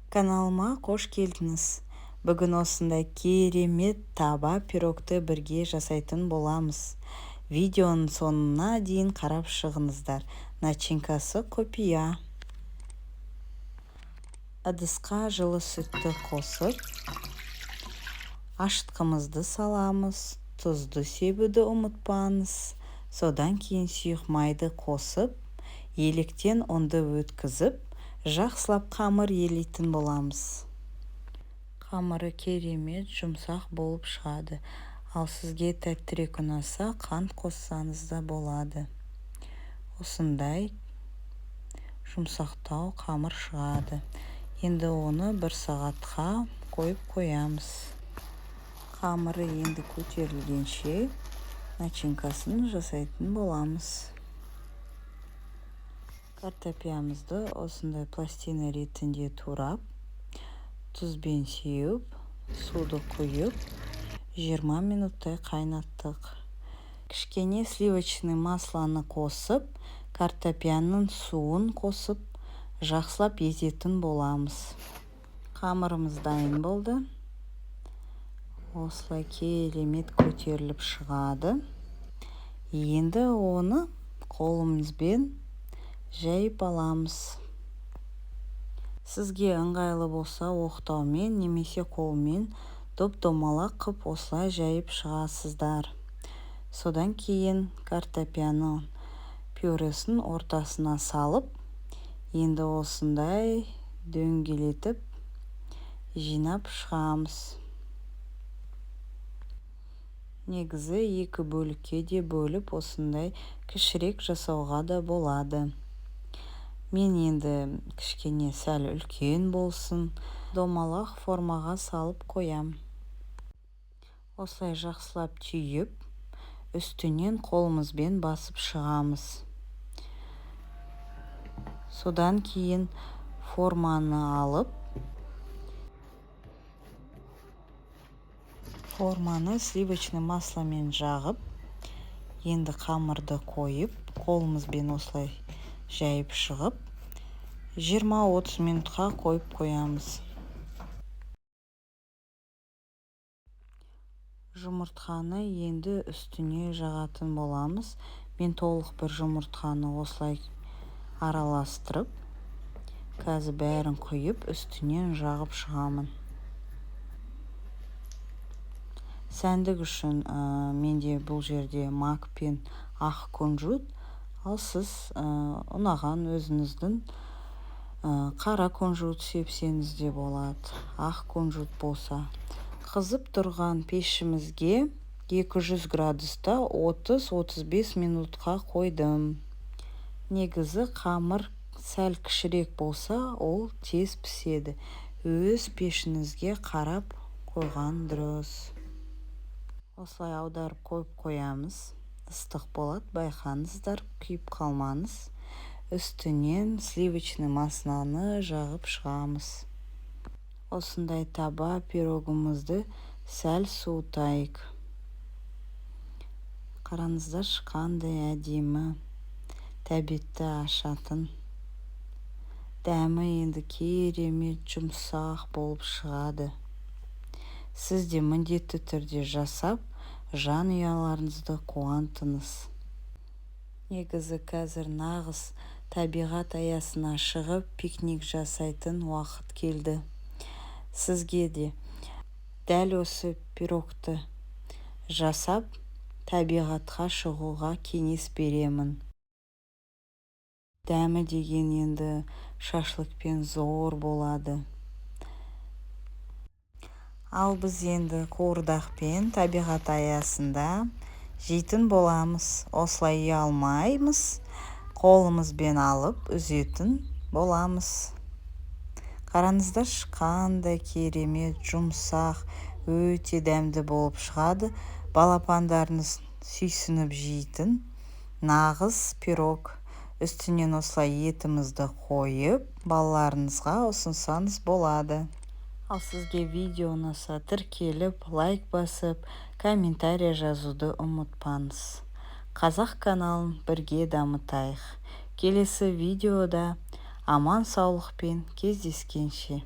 Каналыма қош келдіңіз. Бүгін осындай керемет таба пирогты бірге жасайтын боламыз. Видеоның соңына дейін қарап шығыңыздар. Начинкасы құпия. Ыдысқа жылы сүтті қосып, ашытқымызды саламыз. Тұзды себуді ұмытпаңыз. Содан кейін сұйық майды қосып, електен ұнды өткізіп, жақсылап қамыр елейтін боламыз. Қамыры керемет жұмсақ болып шығады. Ал сізге тәттірек ұнаса, қант қоссаңыз да болады. Осындай жұмсақтау қамыр шығады. Енді оны 1 сағатқа қойып қоямыз. Қамыры енді көтерілгенше начинкасын жасайтын боламыз. Картопиямызды осындай пластина ретінде турап, тұзбен сеуіп, суды құйып, 20 минуттай қайнаттық. Кішкене сливочный масланы қосып, картопияның суын қосып, жақсылап езетін боламыз. Қамырымыз дайын болды. Осылай керемет көтеріліп шығады. Енді оны қолымызбен жайып аламыз. Сізге ыңғайлы болса, оқтаумен немесе қолмен доп-домалақ қып осылай жайып шығасыздар. Содан кейін картопияның пюресін ортасына салып, енді осындай дөңгелетіп жинап шығамыз. Негізі 2 бөлікке де бөліп, осындай кішірек жасауға да болады. Мен енді кішкене сәл үлкен болсын, домалақ формаға салып қоям. Осылай жақсылап түйіп, үстінен қолымызбен басып шығамыз. Содан кейін форманы алып, форманы сливочный масламен жағып, енді қамырды қойып, қолымызбен осылай жайып шығып, 20-30 минутқа қойып қоямыз. Жұмыртқаны енді үстіне жағатын боламыз. Мен толық бір жұмыртқаны осылай араластырып, қазір бәрін құйып, үстінен жағып шығамын. Сәндік үшін менде бұл жерде мак пен ақ күнжіт, ал сіз ұнаған өзіңіздің қара күнжіт сепсеңіз де болады. Ақ күнжіт болса. Қызып тұрған пешімізге 200 градуста 30-35 минутқа қойдым. Негізі қамыр сәл кішірек болса, ол тез піседі. Өз пешіңізге қарап қойған дұрыс. Осылай аударып қойып қоямыз. Ыстық болады, байқаңыздар, күйіп қалмаңыз. Үстінен сливочный масланы жағып шығамыз. Осындай таба пирогымызды сәл суытайық. Қараңыздар, қандай әдемі, тәбетті ашатын. Дәмі енді керемет жұмсақ болып шығады. Сіз де міндетті түрде жасап, жанұяларыңызды қуантыңыз. Негізі қазір нағыз табиғат аясына шығып, пикник жасайтын уақыт келді. Сізге де дәл осы пирогты жасап, табиғатқа шығуға кеңес беремін. Дәмі деген енді шашлыкпен зор болады. Ал біз енді қуырдақпен табиғат аясында жейтін боламыз. Осылай ұялмаймыз, қолымызбен алып үзетін боламыз. Қараңыздар, қандай керемет, жұмсақ, өте дәмді болып шығады. Балапандарыңыз сүйсініп жейтін нағыз пирог. Үстінен осылай етімізді қойып, балаларыңызға ұсынсаңыз болады. Ал сізге видео ұнаса, тіркеліп, лайк басып, комментарий жазуды ұмытпаңыз. Қазақ каналын бірге дамытайық. Келесі видеода аман саулықпен кездескенше.